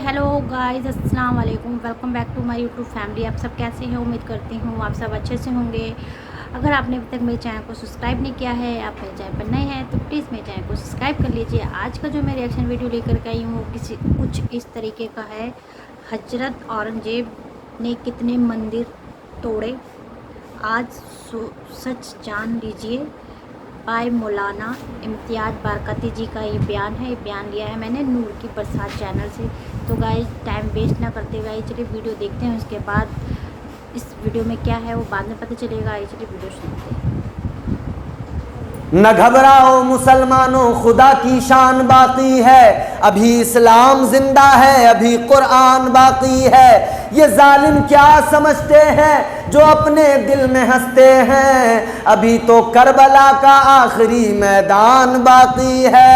Hello guys, अस्सलाम वालेकुम। Welcome back to my YouTube family. आप सब कैसे हैं? उम्मीद करती हूँ आप सब अच्छे से होंगे। अगर आपने अभी तक मेरे चैनल को सब्सक्राइब नहीं किया है, आप मेरे चैनल पर नए हैं तो प्लीज़ मेरे चैनल को सब्सक्राइब कर लीजिए। आज का जो मैं रिएक्शन वीडियो लेकर के आई हूँ कुछ इस तरीके का है। हजरत औरंगजेब ने कितने मंदिर तोड़े, आज सच जान लीजिए। बाय मौलाना इम्तियाज़ बरकती जी का ये बयान है। ये बयान लिया है मैंने नूर की बरसात चैनल से। तो गाइस टाइम वेस्ट ना करते हुए चलिए वीडियो देखते हैं। उसके बाद इस वीडियो में क्या है वो बाद में पता चलेगा। चलिए वीडियो सुनते हैं। न घबराओ मुसलमानों, खुदा की शान बाकी है, अभी इस्लाम जिंदा है, अभी कुरान बाकी है। ये जालिम क्या समझते हैं जो अपने दिल में हंसते हैं, अभी तो करबला का आखिरी मैदान बाकी है।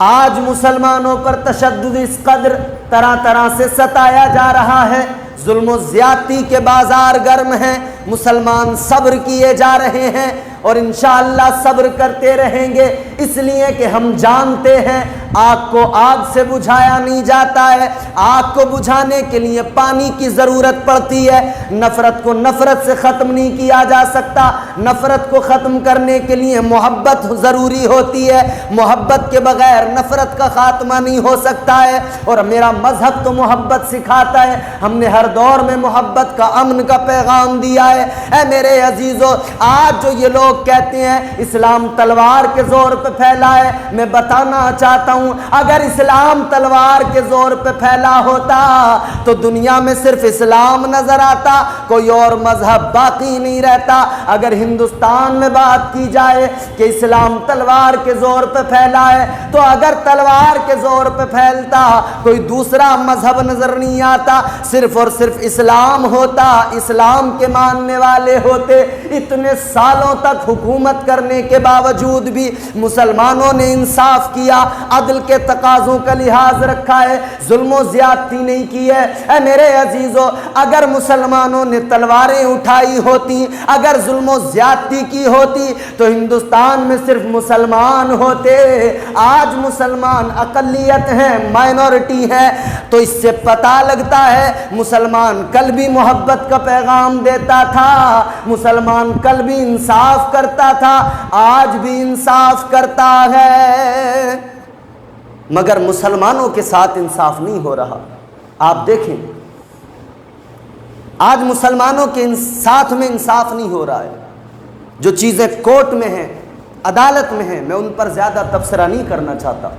आज मुसलमानों पर तशद्दुद इस कदर तरह तरह से सताया जा रहा है, जुल्म ज़्यादती के बाजार गर्म हैं, मुसलमान सब्र किए जा रहे हैं और इंशाअल्लाह सब्र करते रहेंगे, इसलिए कि हम जानते हैं आग को आग से बुझाया नहीं जाता है, आग को बुझाने के लिए पानी की ज़रूरत पड़ती है। नफ़रत को नफ़रत से ख़त्म नहीं किया जा सकता, नफ़रत को ख़त्म करने के लिए मोहब्बत ज़रूरी होती है, मोहब्बत के बग़ैर नफ़रत का ख़ात्मा नहीं हो सकता है। और मेरा मज़हब तो मोहब्बत सिखाता है, हमने हर दौर में मोहब्बत का, अमन का पैगाम दिया है। ऐ मेरे अजीज़ों, आज जो ये लोग कहते हैं इस्लाम तलवार के ज़ोर पे फैला है, मैं बताना चाहता हूँ अगर इस्लाम तलवार के ज़ोर पे फैला होता तो दुनिया में सिर्फ इस्लाम नज़र आता, कोई और मज़हब बाकी नहीं रहता। अगर हिंदुस्तान में बात की जाए कि इस्लाम तलवार के ज़ोर पे फैला है, तो अगर तलवार के ज़ोर पे फैलता कोई दूसरा मज़हब नज़र नहीं आता, सिर्फ और सिर्फ इस्लाम होता, इस्लाम के मानने वाले होते। इतने सालों तक हुकूमत करने के बावजूद भी मुसलमानों ने इंसाफ किया, अदल के तकाज़ों का लिहाज रखा है, जुल्म ज़्यादती नहीं की है। ऐ मेरे अजीज़ों, अगर मुसलमानों ने तलवारें उठाई होती, अगर जुल्म ज़्यादती की होती तो हिंदुस्तान में सिर्फ मुसलमान होते। आज मुसलमान अक़लियत हैं, माइनॉरिटी हैं, तो इससे पता लगता है मुसलमान कल भी मोहब्बत का पैगाम देता था, मुसलमान कल भी इंसाफ करता था, आज भी इंसाफ करता है, मगर मुसलमानों के साथ इंसाफ नहीं हो रहा। आप देखें आज मुसलमानों के साथ में इंसाफ नहीं हो रहा है। जो चीज़ें कोर्ट में हैं, अदालत में हैं, मैं उन पर ज़्यादा तबसरा नहीं करना चाहता,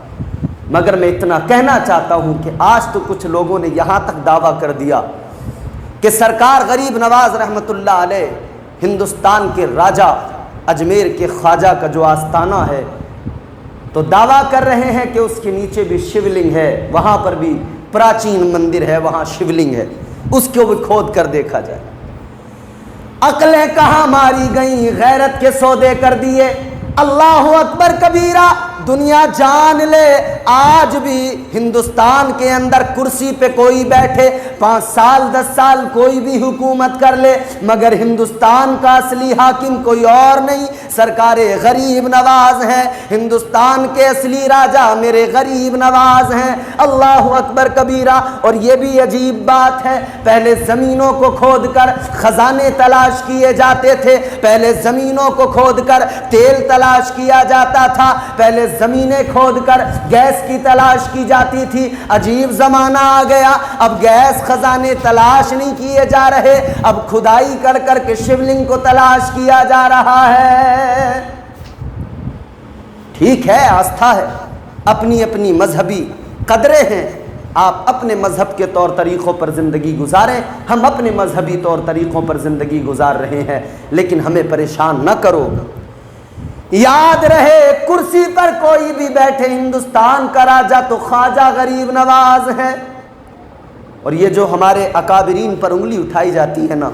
मगर मैं इतना कहना चाहता हूँ कि आज तो कुछ लोगों ने यहाँ तक दावा कर दिया कि सरकार गरीब नवाज रहमतुल्लाह अलैह हिंदुस्तान के राजा, अजमेर के ख्वाजा का जो आस्थाना है, तो दावा कर रहे हैं कि उसके नीचे भी शिवलिंग है, वहाँ पर भी प्राचीन मंदिर है, वहाँ शिवलिंग है, उसको भी खोद कर देखा जाए। अक्लें कहाँ मारी गई, गैरत के सौदे कर दिए। अल्लाहु अकबर कबीरा, दुनिया जान ले, आज भी हिंदुस्तान के अंदर कुर्सी पे कोई बैठे, 5 साल 10 साल कोई भी हुकूमत कर ले, मगर हिंदुस्तान का असली हाकिम कोई और नहीं, सरकारे गरीब नवाज हैं। हिंदुस्तान के असली राजा मेरे गरीब नवाज हैं। अल्लाहु अकबर कबीरा। और ये भी अजीब बात है, पहले ज़मीनों को खोद कर खजाने तलाश किए जाते थे, पहले ज़मीनों को खोद कर तेल तलाश किया जाता था, पहले ज़मीनें खोद कर गैस की तलाश की जाती थी। अजीब ज़माना आ गया, अब गैस खजाने तलाश नहीं किए जा रहे, अब खुदाई कर कर के शिवलिंग को तलाश किया जा रहा है। ठीक है, आस्था है, अपनी अपनी मजहबी कदरें हैं, आप अपने मजहब के तौर तरीक़ों पर ज़िंदगी गुजारें, हम अपने मजहबी तौर तरीक़ों पर ज़िंदगी गुजार रहे हैं, लेकिन हमें परेशान न करो। याद रहे, कुर्सी पर कोई भी बैठे, हिंदुस्तान का राजा तो ख्वाजा गरीब नवाज है। और ये जो हमारे अकाबिरीन पर उंगली उठाई जाती है ना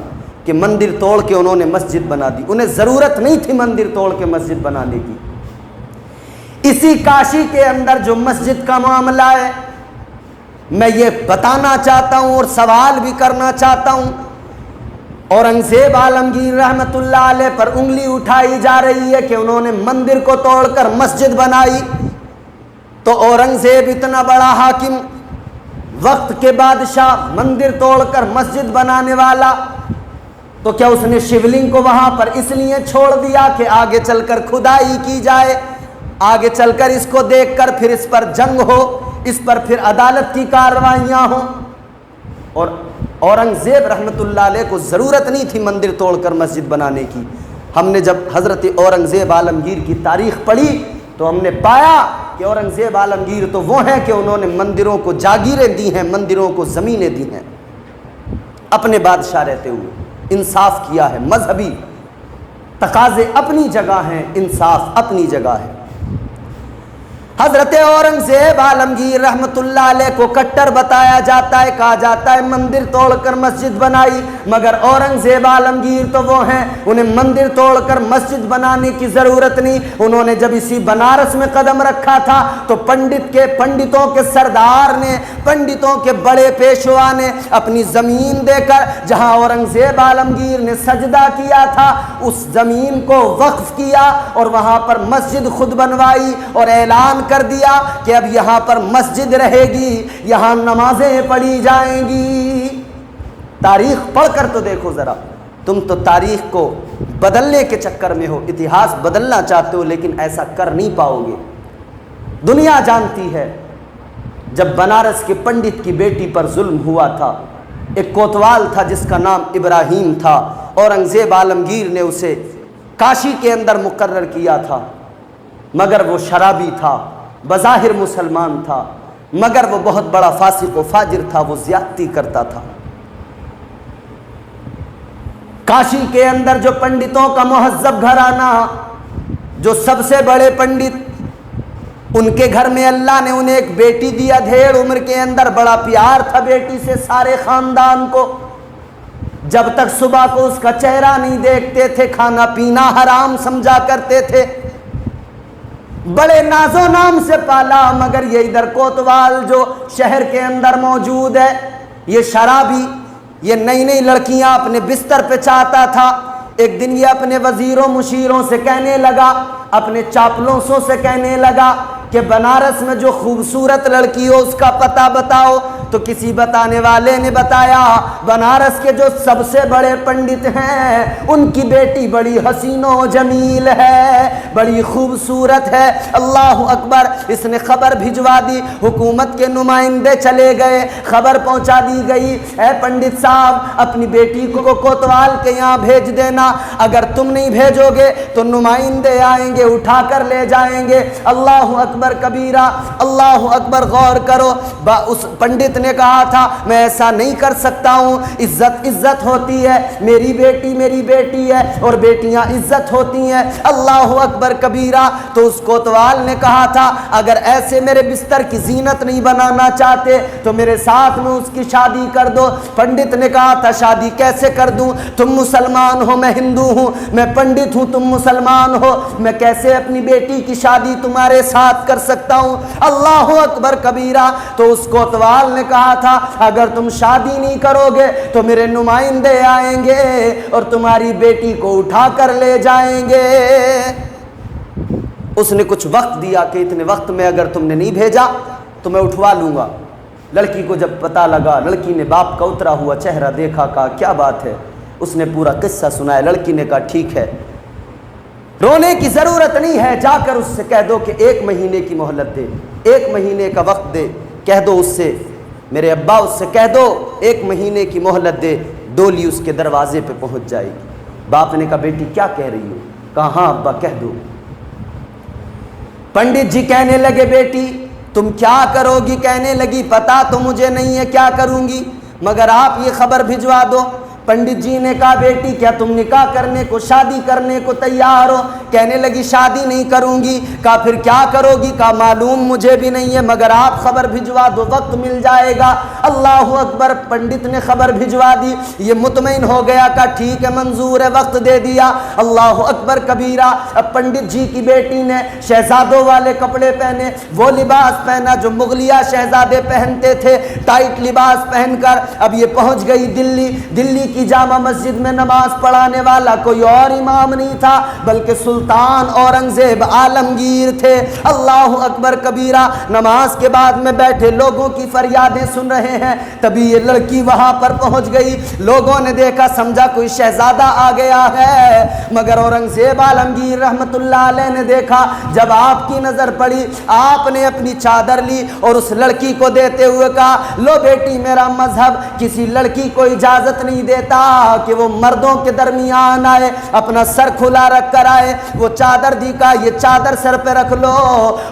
कि मंदिर तोड़ के उन्होंने मस्जिद बना दी, उन्हें ज़रूरत नहीं थी मंदिर तोड़ के मस्जिद बनाने की। इसी काशी के अंदर जो मस्जिद का मामला है, मैं ये बताना चाहता हूँ और सवाल भी करना चाहता हूँ, औरंगजेब आलमगीर रहमतुल्लाह अलैह पर उंगली उठाई जा रही है कि उन्होंने मंदिर को तोड़कर मस्जिद बनाई। تو औरंगजेब इतना बड़ा हाकिम, वक्त के बादशाह, मंदिर तोड़कर मस्जिद बनाने वाला, तो क्या उसने शिवलिंग को वहां पर इसलिए छोड़ दिया कि आगे चलकर खुदाई की जाए, आगे चलकर इसको देखकर फिर इस पर जंग हो, इस पर फिर अदालत की कार्रवाइयां हो। और औरंगजेब रहमतुल्लाह अलैह को ज़रूरत नहीं थी मंदिर तोड़कर मस्जिद बनाने की। हमने जब हज़रत औरंगजेब आलमगीर की तारीख़ पढ़ी तो हमने पाया कि औरंगजेब आलमगीर तो वो हैं कि उन्होंने मंदिरों को जागीरें दी हैं, मंदिरों को ज़मीनें दी हैं, अपने बादशाह रहते हुए इंसाफ किया है। मजहबी तकाज़े अपनी जगह हैं, इंसाफ अपनी जगह है। हजरत औरंगजेब आलमगीर रहमतुल्लाह अलैह को कट्टर बताया जाता है, कहा जाता है मंदिर तोड़कर मस्जिद बनाई, मगर औरंगजेब आलमगीर तो वो हैं, उन्हें मंदिर तोड़कर मस्जिद बनाने की ज़रूरत नहीं। उन्होंने जब इसी बनारस में कदम रखा था तो पंडितों के सरदार ने, पंडितों के बड़े पेशवा ने अपनी ज़मीन देकर, जहाँ औरंगजेब आलमगीर ने सजदा किया था, उस ज़मीन को वक्फ किया और वहाँ पर मस्जिद खुद बनवाई और ऐलान कर दिया कि अब यहाँ पर मस्जिद रहेगी, यहाँ नमाजें पढ़ी जाएंगी। तारीख पढ़कर तो देखो ज़रा, तुम तो तारीख को बदलने के चक्कर में हो, इतिहास बदलना चाहते हो लेकिन ऐसा कर नहीं पाओगे। दुनिया जानती है जब बनारस के पंडित की बेटी पर जुल्म हुआ था, एक कोतवाल था जिसका नाम इब्राहिम था, औरंगजेब आलमगीर ने उसे काशी के अंदर मुकर्रर किया था, मगर वो शराबी था, बज़ाहिर मुसलमान था, मगर वो बहुत बड़ा फासिक व फाजिर था, वो ज़्यादती करता था। काशी के अंदर जो पंडितों का मुहज़्ज़ब घराना, जो सबसे बड़े पंडित, उनके घर में अल्लाह ने उन्हें एक बेटी दी, अधेड़ उम्र के अंदर। बड़ा प्यार था बेटी से सारे ख़ानदान को। जब तक सुबह को उसका चेहरा नहीं देखते थे, खाना पीना हराम समझा करते थे। बड़े नाजो नाम से पाला, मगर ये इधर कोतवाल जो शहर के अंदर मौजूद है, ये शराबी, ये नई नई लड़कियां अपने बिस्तर पे चाहता था। एक दिन ये अपने वजीरों मुशीरों से कहने लगा, अपने चापलूसों से कहने लगा कि बनारस में जो खूबसूरत लड़की हो उसका पता बताओ। तो किसी बताने वाले ने बताया, बनारस के जो सबसे बड़े पंडित हैं उनकी बेटी बड़ी हसीनो जमील है, बड़ी खूबसूरत है। अल्लाह अकबर। इसने खबर भिजवा दी, हुकूमत के नुमाइंदे चले गए, खबर पहुंचा दी गई, ऐ पंडित साहब अपनी बेटी को कोतवाल के यहाँ भेज देना, अगर तुम नहीं भेजोगे तो नुमाइंदे आएंगे उठा कर ले जाएंगे। अल्लाह अकबर कबीरा, अल्लाह अकबर। गौर करो, उस पंडित ने कहा था मैं ऐसा नहीं कर सकता हूँ, इज्जत इज्जत होती है, मेरी बेटी है और बेटियां इज्जत होती हैं। अल्लाह अकबर कबीरा। तो उस कोतवाल ने कहा था अगर ऐसे मेरे बिस्तर की जीनत नहीं बनाना चाहते तो मेरे साथ में उसकी शादी कर दो। पंडित ने कहा था शादी कैसे कर दूं, तुम मुसलमान हो मैं हिंदू हूँ, मैं पंडित हूँ तुम मुसलमान हो, मैं कैसे अपनी बेटी की शादी तुम्हारे साथ कर सकता हूँ। अल्लाह अकबर कबीरा। तो उस कोतवाल ने कहा था अगर तुम शादी नहीं करोगे तो मेरे नुमाइंदे आएंगे और तुम्हारी बेटी को उठा कर ले जाएंगे। उसने कुछ वक्त दिया कि इतने वक्त में अगर तुमने नहीं भेजा तो मैं उठवा लूंगा। लड़की को जब पता लगा, लड़की ने बाप का उतरा हुआ चेहरा देखा, कहा क्या बात है, उसने पूरा किस्सा सुनाया। लड़की ने कहा ठीक है, रोने की जरूरत नहीं है, जाकर उससे कह दो कि 1 महीने की मोहलत दे, 1 महीने का वक्त दे, कह दो उससे, मेरे अब्बा उससे कह दो 1 महीने की मोहलत दे, डोली उसके दरवाजे पे पहुंच जाएगी। बाप ने कहा बेटी क्या कह रही हो? कहा हाँ अब्बा कह दो। पंडित जी कहने लगे बेटी तुम क्या करोगी? कहने लगी पता तो मुझे नहीं है क्या करूंगी, मगर आप ये खबर भिजवा दो। पंडित जी ने कहा बेटी क्या तुम निकाह करने को, शादी करने को तैयार हो? कहने लगी शादी नहीं करूंगी। कहा फिर क्या करोगी? कहा मालूम मुझे भी नहीं है, मगर आप खबर भिजवा दो, वक्त मिल जाएगा। अल्लाह अकबर। पंडित ने खबर भिजवा दी, ये मुतमईन हो गया, कहा ठीक है मंजूर है, वक्त दे दिया। अल्लाह अकबर कबीरा। अब पंडित जी की बेटी ने शहजादों वाले कपड़े पहने, वो लिबास पहना जो मुगलिया शहजादे पहनते थे, टाइट लिबास पहनकर अब ये पहुंच गई दिल्ली। दिल्ली की जामा मस्जिद में नमाज पढ़ाने वाला कोई और इमाम नहीं था, बल्कि सुल्तान औरंगजेब आलमगीर थे। अल्लाह अकबर कबीरा। नमाज के बाद में बैठे लोगों की फरियादें सुन रहे हैं, तभी ये लड़की वहां पर पहुंच गई। लोगों ने देखा, समझा कोई शहजादा आ गया है, मगर औरंगजेब आलमगीर रहमतुल्लाह अलैह ने देखा, जब आपकी नजर पड़ी, आपने अपनी चादर ली और उस लड़की को देते हुए कहा, लो बेटी, मेरा मजहब किसी लड़की को इजाजत नहीं देता कि वो मर्दों के दरमियान आए, अपना सर खुला रख कर आए। वो चादर दी, का ये चादर सर पे रख लो,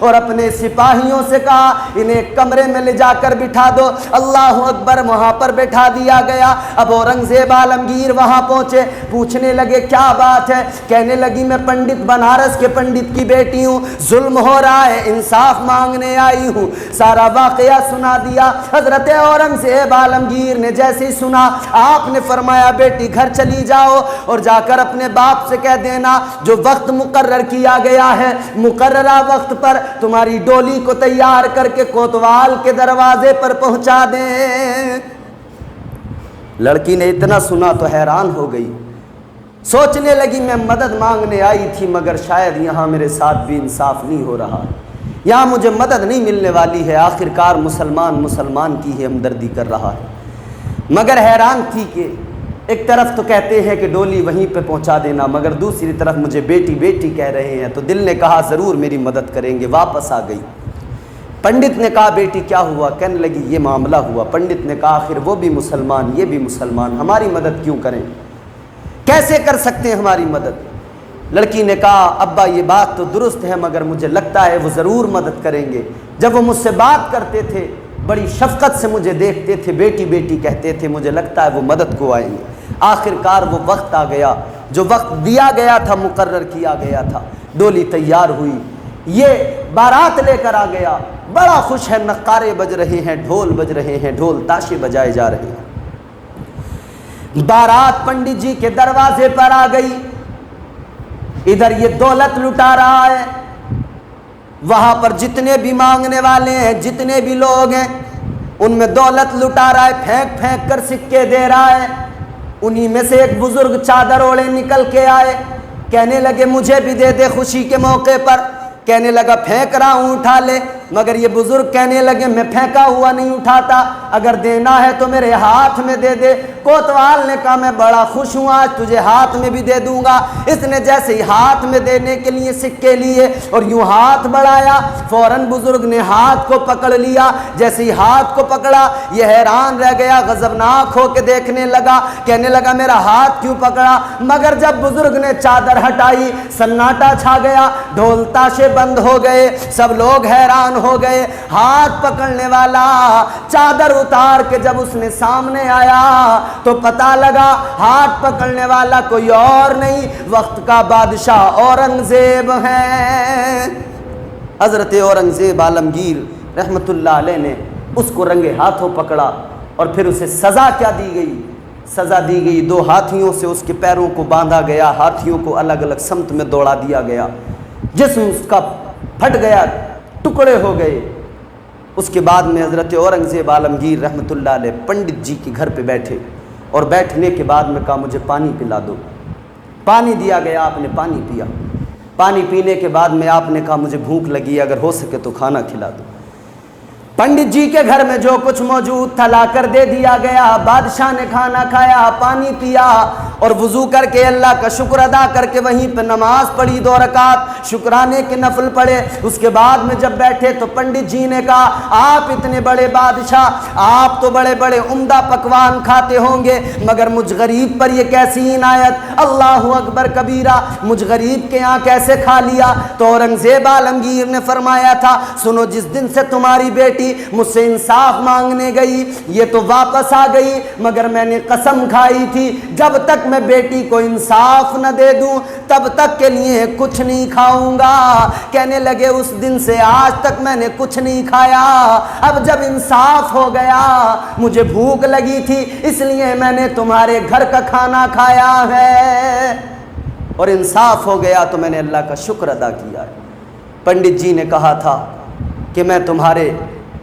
और अपने सिपाहियों से कहा, इन्हें कमरे में ले जाकर बिठा दो। अल्लाह अकबर। वहां पर बैठा दिया गया। अब औरंगजेब आलमगीर वहां पहुंचे, पूछने लगे क्या बात है। कहने लगी, मैं पंडित, बनारस के पंडित की बेटी हूं, जुल्म हो रहा है, इंसाफ मांगने आई हूं। सारा वाकया सुना दिया। हजरत औरंगजेब आलमगीर ने जैसे ही सुना, आपने फरमाया, बेटी घर चली जाओ और जाकर अपने बाप से कह देना, जो वक्त मुकर्रर किया गया है, मुकर्ररा वक्त पर तुम्हारी डोली को तैयार करके कोतवाल के दरवाजे पर पहुंचा दें। लड़की ने इतना सुना तो हैरान हो गई, सोचने लगी, मैं मदद मांगने आई थी, मगर शायद यहाँ मेरे साथ भी इंसाफ नहीं हो रहा, यहाँ मुझे मदद नहीं मिलने वाली है। आखिरकार मुसलमान की ही हमदर्दी कर रहा है। मगर हैरान थी कि एक तरफ तो कहते हैं कि डोली वहीं पे पहुंचा देना, मगर दूसरी तरफ मुझे बेटी बेटी कह रहे हैं। तो दिल ने कहा, ज़रूर मेरी मदद करेंगे। वापस आ गई। पंडित ने कहा, बेटी क्या हुआ। कहने लगी, ये मामला हुआ। पंडित ने कहा, आखिर वो भी मुसलमान, ये भी मुसलमान, हमारी मदद क्यों करें, कैसे कर सकते हैं हमारी मदद। लड़की ने कहा, अब्बा ये बात तो दुरुस्त है, मगर मुझे लगता है वो ज़रूर मदद करेंगे। जब वो मुझसे बात करते थे, बड़ी शफ़क़त से मुझे देखते थे, बेटी बेटी कहते थे, मुझे लगता है वो मदद को आएंगे। आखिरकार वो वक्त आ गया, जो वक्त दिया गया था, मुकर्रर किया गया था। डोली तैयार हुई, ये बारात लेकर आ गया। बड़ा खुश है, नक्कारे बज रहे हैं, ढोल बज रहे हैं, ढोल ताशे बजाए जा रहे हैं। बारात पंडित जी के दरवाजे पर आ गई। इधर ये दौलत लुटा रहा है, वहां पर जितने भी मांगने वाले हैं, जितने भी लोग हैं, उनमें दौलत लुटा रहा है, फेंक फेंक कर सिक्के दे रहा है। उन्हीं में से एक बुजुर्ग चादर ओढ़े निकल के आए, कहने लगे, मुझे भी दे दे खुशी के मौके पर। कहने लगा, फेंक रहा हूं, उठा ले। मगर ये बुजुर्ग कहने लगे, मैं फेंका हुआ नहीं उठाता, अगर देना है तो मेरे हाथ में दे दे। कोतवाल ने कहा, मैं बड़ा खुश हूं, आज तुझे हाथ में भी दे दूंगा। इसने जैसे ही हाथ में देने के लिए सिक्के लिए और यूं हाथ बढ़ाया, फौरन बुजुर्ग ने हाथ को पकड़ लिया। जैसे ही हाथ को पकड़ा, ये हैरान रह गया, गजबनाक होकर देखने लगा। कहने लगा, मेरा हाथ क्यों पकड़ा। मगर जब बुजुर्ग ने चादर हटाई, सन्नाटा छा गया, ढोल ताशे बंद हो गए, सब लोग हैरान हो गए। हाथ पकड़ने वाला चादर उतार के जब उसने सामने आया, तो पता लगा हाथ पकड़ने वाला कोई और नहीं, वक्त का बादशाह औरंगजेब है। हजरत औरंगजेब आलमगीर रहमतुल्लाह अलैह ने उसको रंगे हाथों पकड़ा और फिर उसे सजा क्या दी गई। सजा दी गई, 2 हाथियों से उसके पैरों को बांधा गया, हाथियों को अलग अलग समत में दौड़ा दिया गया, जिस्म उसका फट गया, टुकड़े हो गए। उसके बाद में हज़रत औरंगज़ेब आलमगीर रहमतुल्लाह अलैह पंडित जी के घर पे बैठे और बैठने के बाद में कहा, मुझे पानी पिला दो। पानी दिया गया, आपने पानी पिया। पानी पीने के बाद में आपने कहा, मुझे भूख लगी, अगर हो सके तो खाना खिला दो। पंडित जी के घर में जो कुछ मौजूद था लाकर दे दिया गया। बादशाह ने खाना खाया, पानी पिया और वुज़ू करके अल्लाह का शुक्र अदा करके वहीं पे नमाज पढ़ी, 2 रकात शुक्राने के नफल पढ़े। उसके बाद में जब बैठे तो पंडित जी ने कहा, आप इतने बड़े बादशाह, आप तो बड़े बड़े उम्दा पकवान खाते होंगे, मगर मुझ गरीब पर ये कैसी इनायत। अल्लाह अकबर कबीरा, मुझ गरीब के यहाँ कैसे खा लिया। तो औरंगज़ेब आलमगीर ने फरमाया था, सुनो, जिस दिन से तुम्हारी बेटी मुझसे इंसाफ मांगने गई, ये तो वापस आ गई, मगर मैंने कसम खाई थी, जब तक मैं बेटी को इंसाफ न दे दूं तब तक के लिए कुछ नहीं खाऊंगा। कहने लगे, उस दिन से आज तक मैंने कुछ नहीं खाया। अब जब इंसाफ हो गया, मुझे भूख लगी थी, इसलिए मैंने तुम्हारे घर का खाना खाया है, और इंसाफ हो गया तो मैंने अल्लाह का शुक्र अदा किया है। पंडित जी ने कहा था कि मैं तुम्हारे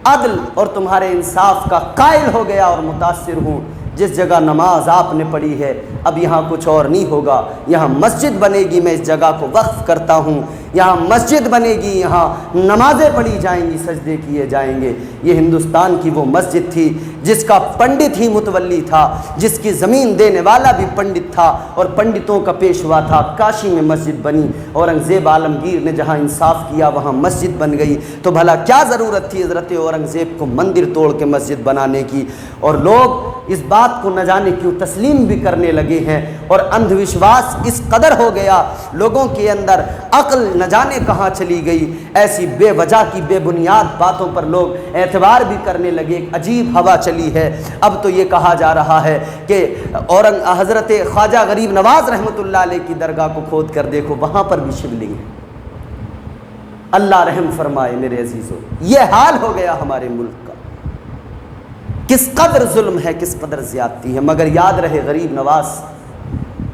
अदल और तुम्हारे इंसाफ का कायल हो गया और मुतासिर हूँ। جس جگہ نماز آپ نے پڑھی ہے اب یہاں کچھ اور نہیں ہوگا، یہاں مسجد بنے گی، میں اس جگہ کو وقف کرتا ہوں، یہاں مسجد بنے گی، یہاں نمازیں پڑھی جائیں گی، سجدے کیے جائیں گے۔ یہ ہندوستان کی وہ مسجد تھی جس کا پنڈت ہی متولی تھا، جس کی زمین دینے والا بھی پنڈت تھا اور پنڈتوں کا پیشوا تھا۔ کاشی میں مسجد بنی، اورنگزیب عالمگیر نے جہاں انصاف کیا وہاں مسجد بن گئی، تو بھلا کیا ضرورت تھی حضرت اورنگزیب کو مندر توڑ کے مسجد بنانے کی؟ اور لوگ اس بات کو نہ جانے کیوں تسلیم بھی کرنے لگے ہیں، اور اندھ وشواس اس قدر ہو گیا، لوگوں کے اندر عقل نہ جانے کہاں چلی گئی، ایسی بے وجہ کی بے بنیاد باتوں پر لوگ اعتبار بھی کرنے لگے۔ ایک عجیب ہوا چلی ہے، اب تو یہ کہا جا رہا ہے کہ حضرت خواجہ غریب نواز رحمۃ اللہ علیہ کی درگاہ کو کھود کر دیکھو، وہاں پر بھی شیولنگ ہے۔ اللہ رحم فرمائے میرے عزیزو، یہ حال ہو گیا ہمارے ملک کا۔ کس قدر ظلم ہے، کس قدر زیادتی ہے، مگر یاد رہے غریب نواز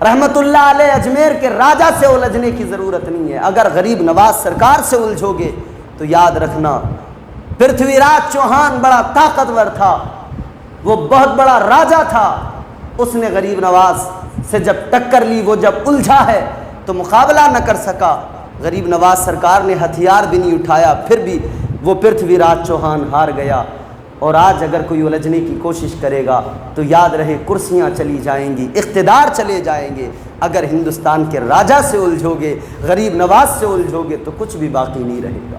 رحمت اللہ علیہ اجمیر کے راجہ سے الجھنے کی ضرورت نہیں ہے۔ اگر غریب نواز سرکار سے الجھو گے تو یاد رکھنا پرتھوی راج چوہان بڑا طاقتور تھا، وہ بہت بڑا راجہ تھا، اس نے غریب نواز سے جب ٹکر لی، وہ جب الجھا ہے تو مقابلہ نہ کر سکا۔ غریب نواز سرکار نے ہتھیار بھی نہیں اٹھایا، پھر بھی وہ پرتھوی راج چوہان ہار گیا۔ اور آج اگر کوئی الجھنے کی کوشش کرے گا تو یاد رہے کرسیاں چلی جائیں گی، اقتدار چلے جائیں گے۔ اگر ہندوستان کے راجہ سے الجھو گے، غریب نواز سے الجھو گے تو کچھ بھی باقی نہیں رہے گا۔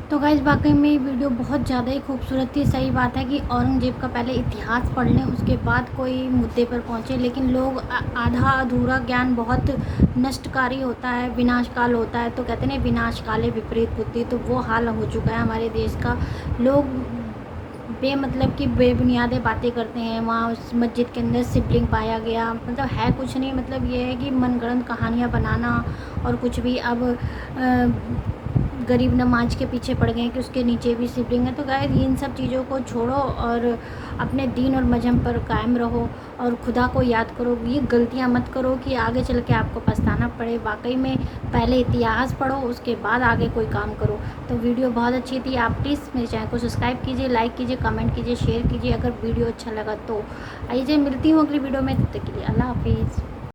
تو گائز واقعی میں یہ ویڈیو بہت زیادہ ہی خوبصورت تھی۔ صحیح بات ہے کہ اورنگزیب کا پہلے اتہاس پڑھ لیں، اس کے بعد کوئی مدعے پر پہنچے، لیکن لوگ آدھا ادھورا گیان بہت نشٹکاری ہوتا ہے، وناش کال ہوتا ہے، تو کہتے ہیں وناش کالے وپریت بدھی، تو وہ حال ہو چکا ہے ہمارے دیش کا۔ لوگ بے مطلب کی بے بنیادیں باتیں کرتے ہیں۔ وہاں اس مسجد کے اندر سبلنگ پایا گیا، مطلب ہے کچھ نہیں، مطلب یہ ہے کہ من گڑھنت کہانیاں بنانا اور کچھ بھی۔ اب غریب نواز کے پیچھے پڑ گئے کہ اس کے نیچے بھی سبلنگ ہے۔ تو غیر ان سب چیزوں کو چھوڑو اور اپنے دین اور مذہب پر قائم رہو اور خدا کو یاد کرو۔ یہ غلطیاں مت کرو کہ آگے چل کے آپ کو پچھتانا پڑے۔ واقعی میں پہلے اتہاس پڑھو، اس کے بعد آگے کوئی کام کرو۔ تو ویڈیو بہت اچھی تھی، آپ پلیز میرے چینل کو سبسکرائب کیجیے، لائک کیجیے، کمنٹ کیجیے، شیئر کیجیے اگر ویڈیو اچھا لگا تو۔ آئیے ملتی ہوں اگلی ویڈیو میں، تب تک کے لیے اللہ حافظ۔